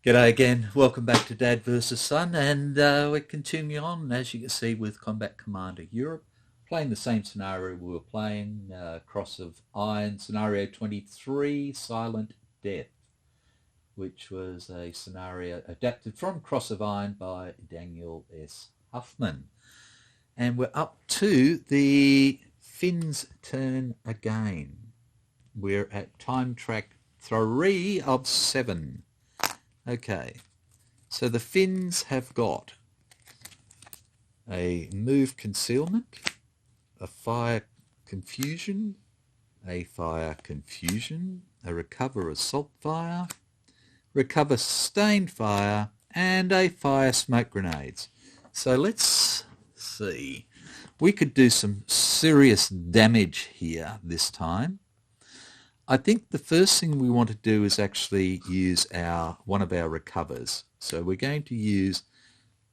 G'day again. Welcome back to Dad versus Son, and we're continuing on, as you can see, with Combat Commander Europe, playing the same scenario we were playing, Cross of Iron, Scenario 23, Silent Death, which was a scenario adapted from Cross of Iron by Daniel S. Huffman. And we're up to the Finn's turn again. We're at time track 3 of 7. Okay, so the Finns have got a move concealment, a fire confusion, a recover assault fire, recover sustained fire, and a fire smoke grenades. So let's see. We could do some serious damage here this time. I think the first thing we want to do is actually use one of our recovers. So we're going to use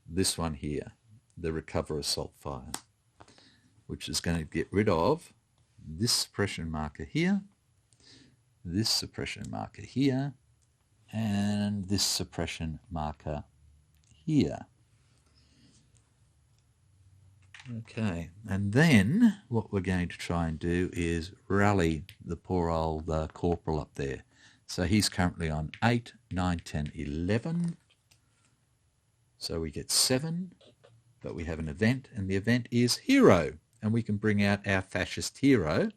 this one here, the Recover Assault Fire, which is going to get rid of this suppression marker here, this suppression marker here, and this suppression marker here. Okay, and then what we're going to try and do is rally the poor old corporal up there. So he's currently on 8, 9, 10, 11. So we get 7, but we have an event, and the event is Hero. And we can bring out our fascist hero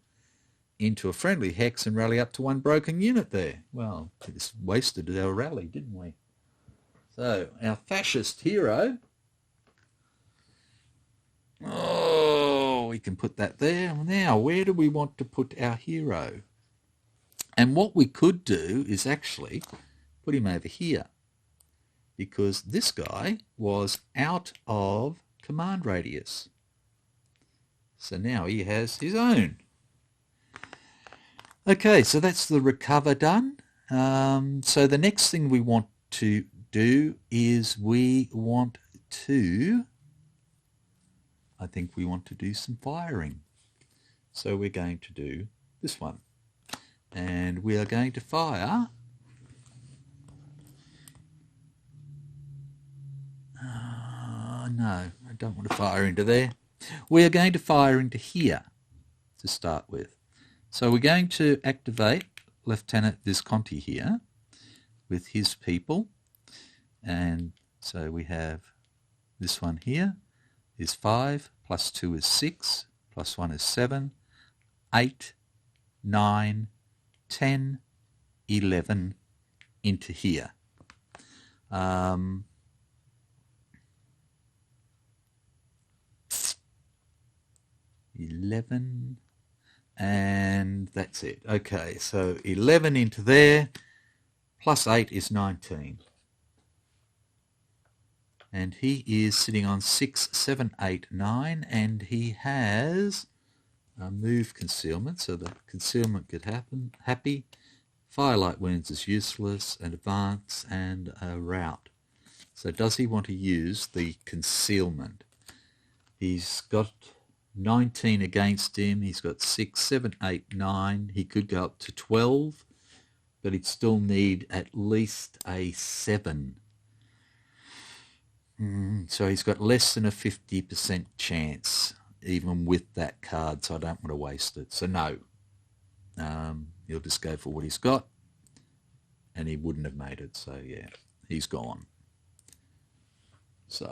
into a friendly hex and rally up to 1 broken unit there. Well, we just wasted our rally, didn't we? So our fascist hero... Oh, we can put that there. Now, where do we want to put our hero? And what we could do is actually put him over here, because this guy was out of command radius. So now he has his own. Okay, so that's the recover done. So the next thing we want to do is I think we want to do some firing. So we're going to do this one. And we are going to fire... no, I don't want to fire into there. We are going to fire into here to start with. So we're going to activate Lieutenant Visconti here with his people. And so we have this one here is 5, plus 2 is 6, plus 1 is 7, 8, 9, 10, 11 into here. 11, and that's it. Okay, so 11 into there, plus 8 is 19. And he is sitting on 6, 7, 8, 9, and he has a move concealment, so the concealment could happen. Happy, firelight wounds is useless, and advance, and a rout. So does he want to use the concealment? He's got 19 against him. He's got 6, 7, 8, 9. He could go up to 12, but he'd still need at least a 7. So he's got less than a 50% chance, even with that card, so I don't want to waste it. So no, he'll just go for what he's got, and he wouldn't have made it, so yeah, he's gone. So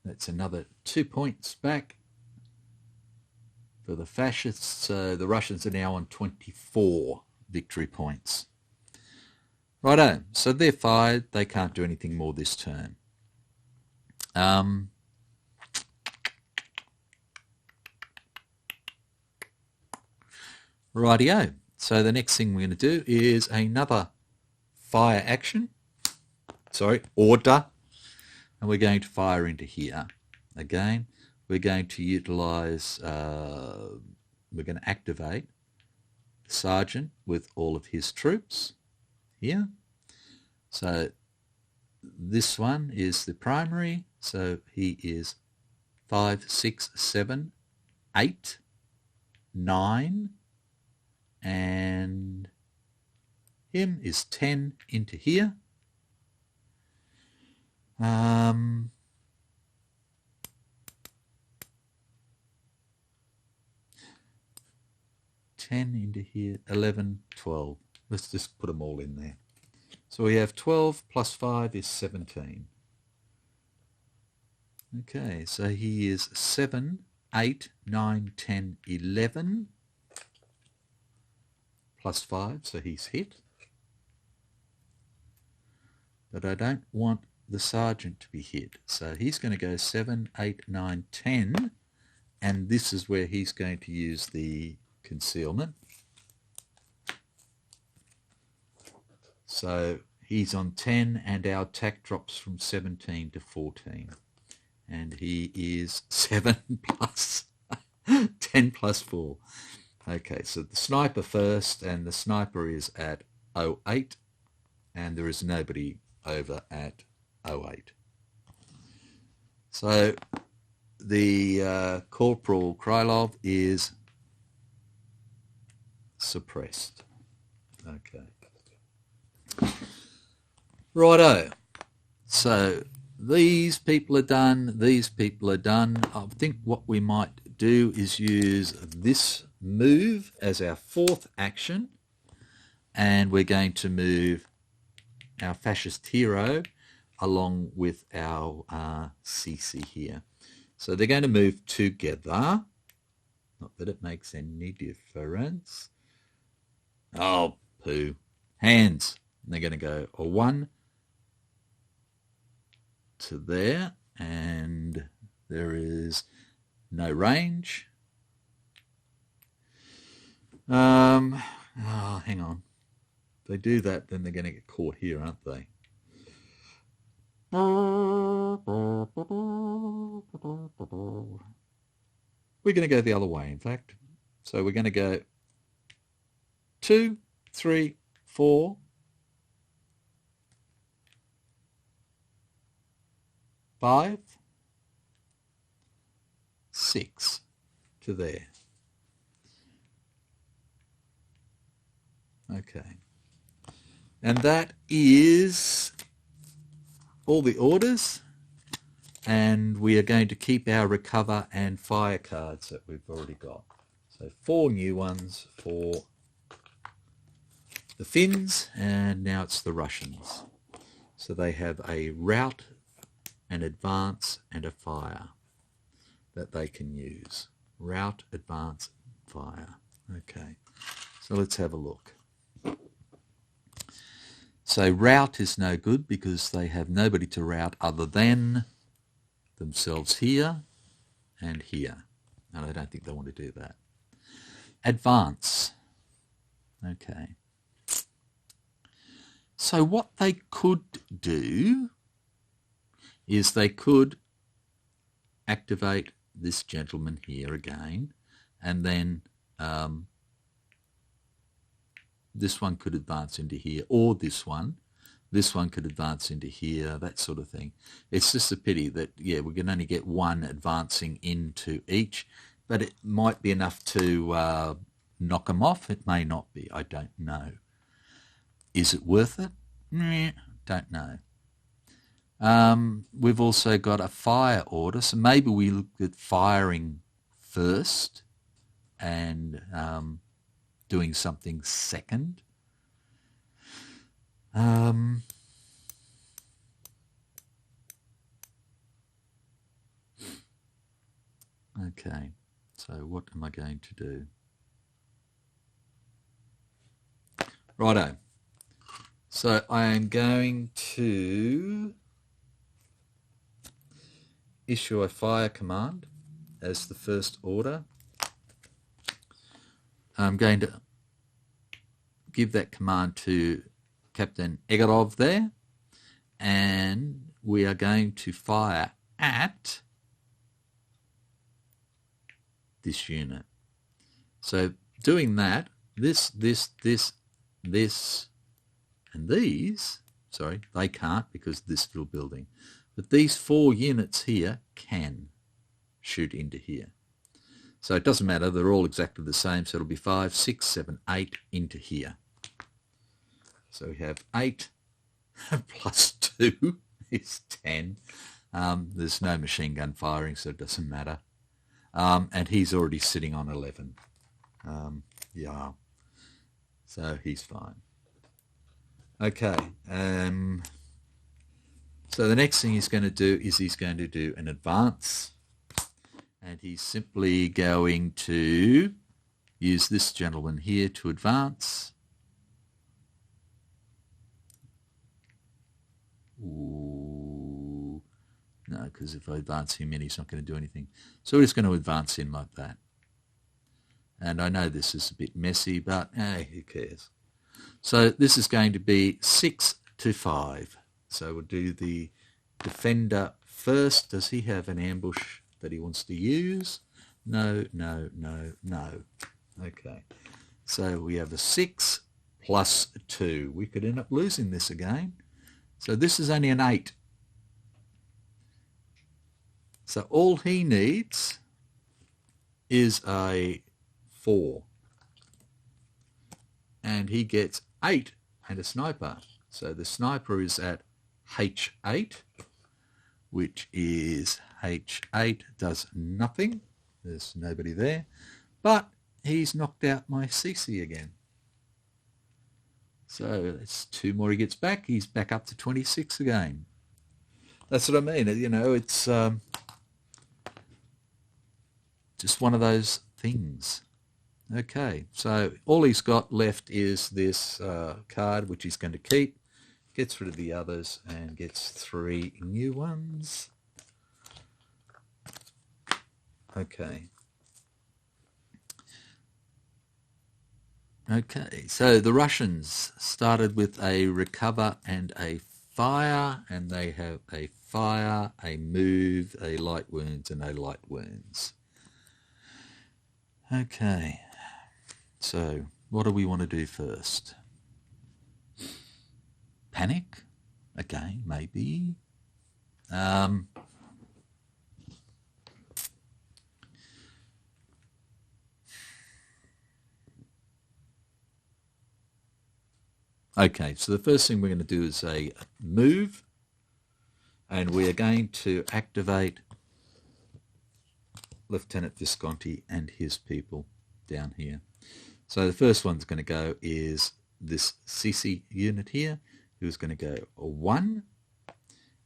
that's another 2 points back for the fascists. So the Russians are now on 24 victory points. Righto, so they're fired. They can't do anything more this turn. Rightio, so the next thing we're going to do is another fire action. Order. And we're going to fire into here. Again, we're going to utilise, we're going to activate the sergeant with all of his troops here. So this one is the primary, so he is 5, 6, 7, 8, 9, and him is 10 into here. 10 into here, 11, 12. Let's just put them all in there. So we have 12 plus 5 is 17. Okay, so he is 7, 8, 9, 10, 11 plus 5, so he's hit. But I don't want the sergeant to be hit. So he's going to go 7, 8, 9, 10, and this is where he's going to use the concealment. So he's on 10 and our attack drops from 17 to 14. And he is 7 plus 10 plus 4. Okay, so the sniper first, and the sniper is at 08, and there is nobody over at 08. So the Corporal Krylov is suppressed. Okay. Righto. So these people are done. These people are done. I think what we might do is use this move as our fourth action, and we're going to move our fascist hero along with our CC here. So they're going to move together. Not that it makes any difference. Oh, poo. Hands. And they're going to go a 1 to there, and there is no range. Oh, hang on. If they do that, then they're going to get caught here, aren't they? We're going to go the other way, in fact. So we're going to go 2, 3, 4, 5, 6 to there. Okay. And that is all the orders, and we are going to keep our recover and fire cards that we've already got. So 4 new ones for the Finns, and now it's the Russians. So they have a rout, an advance, and a fire that they can use. Rout, advance, fire. Okay, so let's have a look. So rout is no good because they have nobody to rout other than themselves here and here. And I don't think they want to do that. Advance. Okay. So what they could do is they could activate this gentleman here again, and then this one could advance into here, or this one could advance into here, that sort of thing. It's just a pity that, yeah, we can only get one advancing into each, but it might be enough to knock them off. It may not be. I don't know. Is it worth it? Don't know. We've also got a fire order, so maybe we look at firing first and doing something second. Okay, so what am I going to do? Righto. So I am going to issue a fire command as the first order. I'm going to give that command to Captain Egorov there, and we are going to fire at this unit. So doing that, this, and these, sorry, they can't because this still building, but these 4 units here can shoot into here. So it doesn't matter, they're all exactly the same, so it'll be 5, 6, 7, 8 into here. So we have 8 plus 2 is 10. There's no machine gun firing, so it doesn't matter. And he's already sitting on 11. Yeah. So he's fine. Okay. So the next thing he's going to do is he's going to do an advance. And he's simply going to use this gentleman here to advance. Ooh. No, because if I advance him in, he's not going to do anything. So we're just going to advance in like that. And I know this is a bit messy, but hey, who cares? So this is going to be 6 to 5. So we'll do the defender first. Does he have an ambush that he wants to use? No, no, no, no. Okay. So we have a 6 plus 2. We could end up losing this again. So this is only an 8. So all he needs is a 4. And he gets 8 and a sniper. So the sniper is at H8, which is H8 does nothing. There's nobody there. But he's knocked out my CC again. So that's 2 more he gets back. He's back up to 26 again. That's what I mean. You know, it's just one of those things. Okay, so all he's got left is this card, which he's going to keep. Gets rid of the others and gets 3 new ones. Okay. Okay, so the Russians started with a recover and a fire, and they have a fire, a move, a light wounds, and a light wounds. Okay, so what do we want to do first? Panic? Again, maybe. Okay, so the first thing we're going to do is a move, and we are going to activate Lieutenant Visconti and his people down here. So the first one's going to go is this CC unit here, who's going to go 1,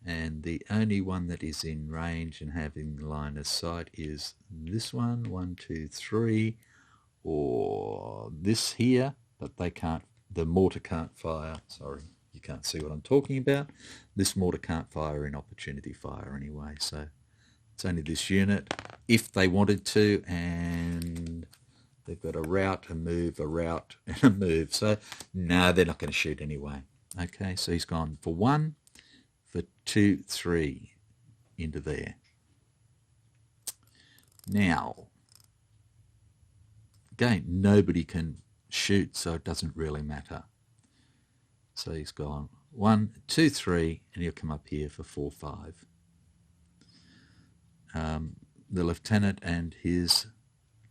and the only one that is in range and having line of sight is this one, 1, 2, 3, or this here, but they can't. The mortar can't fire. Sorry, you can't see what I'm talking about. This mortar can't fire in opportunity fire anyway, so it's only this unit. If they wanted to, and they've got a route, a move, a route, and a move. So, no, they're not going to shoot anyway. Okay, so he's gone for 1, for 2, 3 into there. Now, again, nobody can shoot, so it doesn't really matter. So he's gone 1, 2, 3, and he'll come up here for 4, 5. The lieutenant and his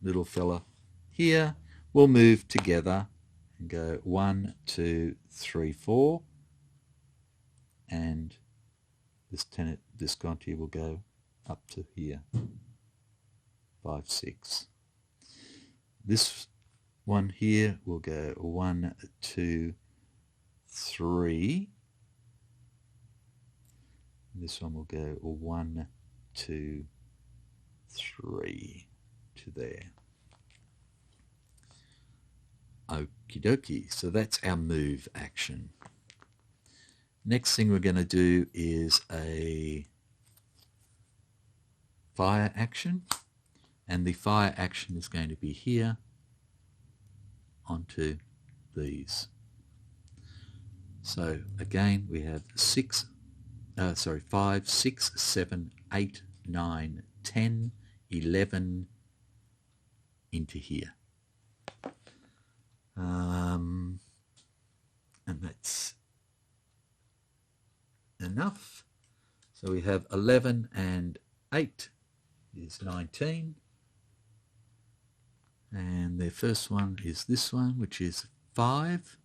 little fella here will move together and go 1, 2, 3, 4, and Lieutenant Visconti will go up to here, 5, 6. This one here will go 1, 2, 3. This one will go 1, 2, 3 to there. Okie dokie. So that's our move action. Next thing we're going to do is a fire action, and the fire action is going to be here onto these. So again, we have 5, 6, 7, 8, 9, 10, 11 into here. And that's enough. So we have 11 and 8 is 19. And their first one is this one, which is 5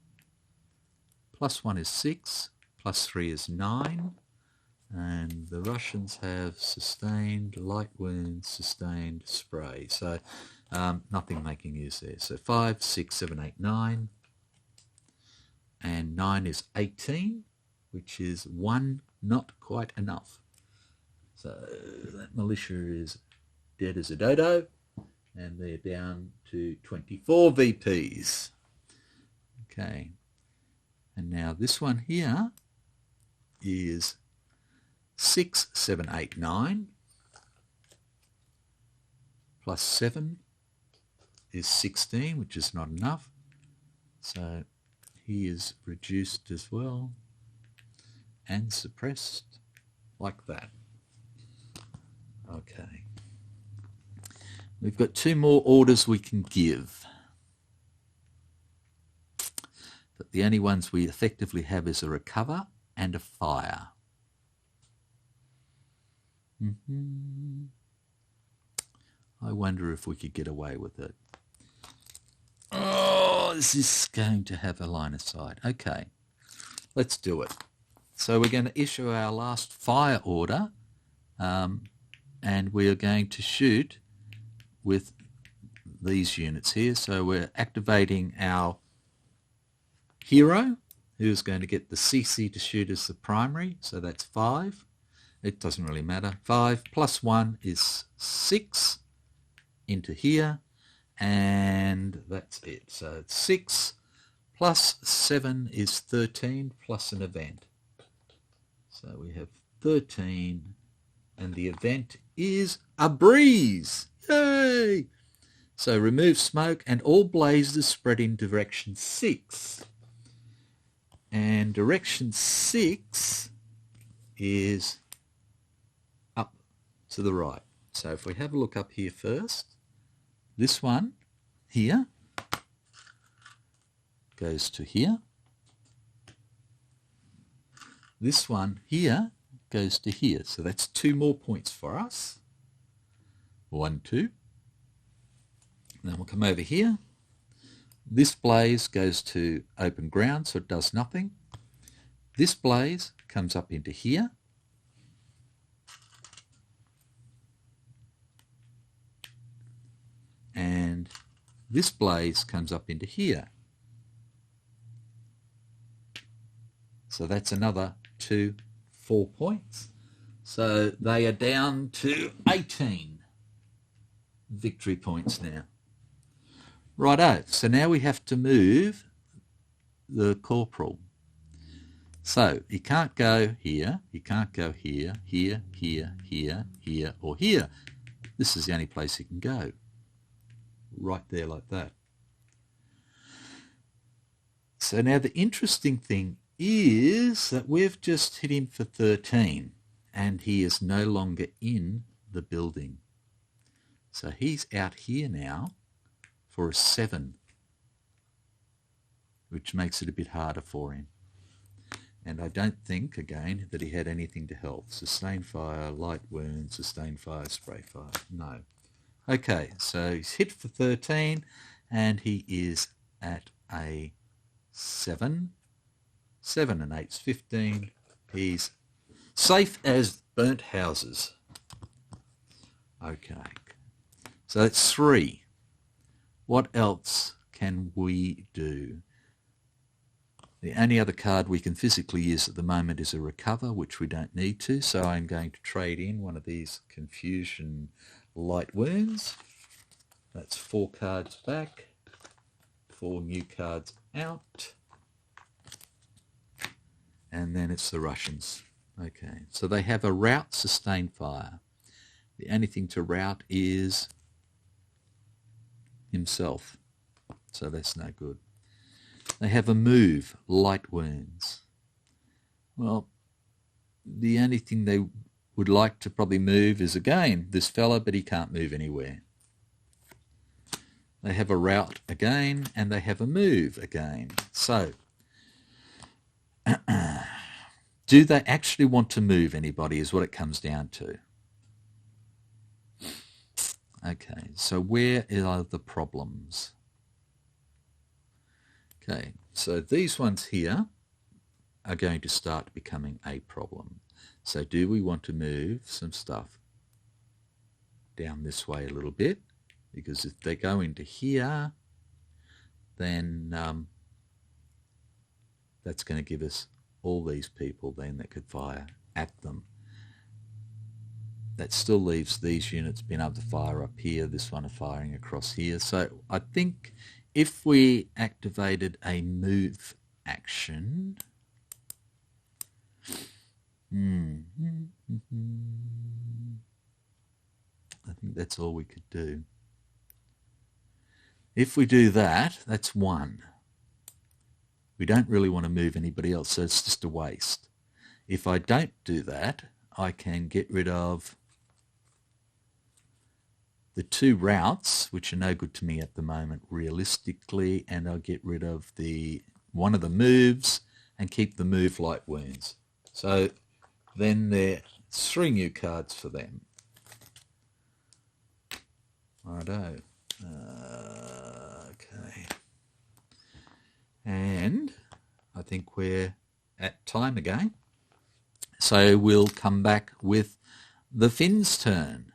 Plus 1 is 6, plus 3 is 9, and the Russians have sustained light wounds, sustained spray. So nothing making use there. So 5, 6, 7, 8, 9, and 9 is 18, which is 1 not quite enough. So that militia is dead as a dodo, and they're down to 24 VPs. Okay, and now this one here is 6, 7, 8, 9, plus 7 is 16, which is not enough. So he is reduced as well and suppressed like that. Okay. We've got 2 more orders we can give. But the only ones we effectively have is a recover and a fire. I wonder if we could get away with it. Oh, this is going to have a line of sight. Okay, let's do it. So we're going to issue our last fire order, and we are going to shoot with these units here. So we're activating our hero, who's going to get the CC to shoot as the primary. So that's 5. It doesn't really matter. 5 plus 1 is 6 into here, and that's it. So it's 6 plus 7 is 13 plus an event. So we have 13, and the event is a breeze. Yay! So remove smoke and all blazes spread in direction 6. And direction 6 is up to the right. So if we have a look up here first, this one here goes to here. This one here goes to here. So that's 2 more points for us. 1, 2. Then we'll come over here. This blaze goes to open ground, so it does nothing. This blaze comes up into here. And this blaze comes up into here. So that's another 2, 4 points. So they are down to 18 victory points now. Righto, so now we have to move the corporal. So he can't go here, he can't go here, here, here, here, here, or here. This is the only place he can go. Right there like that. So now the interesting thing is that we've just hit him for 13 and he is no longer in the building. So he's out here now for a 7, which makes it a bit harder for him. And I don't think, again, that he had anything to help. Sustained fire, light wounds, sustained fire, spray fire. No. Okay, so he's hit for 13 and he is at a 7. 7 and 8's 15. He's safe as burnt houses. Okay, so that's 3. What else can we do? The only other card we can physically use at the moment is a recover, which we don't need to, so I'm going to trade in one of these confusion light wounds. That's 4 cards back, 4 new cards out, and then it's the Russians. Okay, so they have a rout, sustained fire. The only thing to rout is himself, so that's no good. They have a move, light wounds. Well, the only thing they would like to probably move is, again, this fella, but he can't move anywhere. They have a rout again, and they have a move again. So, do they actually want to move anybody is what it comes down to. Okay, so where are the problems? Okay, so these ones here, are going to start becoming a problem. So do we want to move some stuff down this way a little bit? Because if they go into here, then that's going to give us all these people then that could fire at them. That still leaves these units being able to fire up here, this one firing across here. So I think if we activated a move action, I think that's all we could do. If we do that, that's one. We don't really want to move anybody else, so it's just a waste. If I don't do that, I can get rid of the two routes, which are no good to me at the moment realistically, and I'll get rid of one of the moves and keep the move light wounds. So then there's 3 new cards for them. Righto. Okay. And I think we're at time again. So we'll come back with the Finn's turn.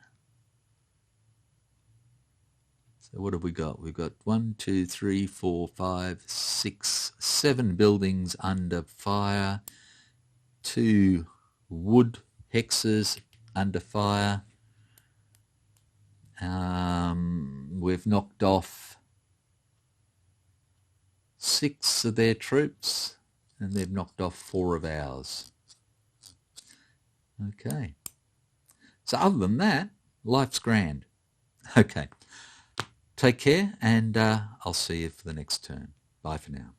So what have we got? We've got 1, 2, 3, 4, 5, 6, 7 buildings under fire, 2 wood hexes under fire. We've knocked off 6 of their troops, and they've knocked off 4 of ours. Okay. So other than that, life's grand. Okay. Take care, and I'll see you for the next turn. Bye for now.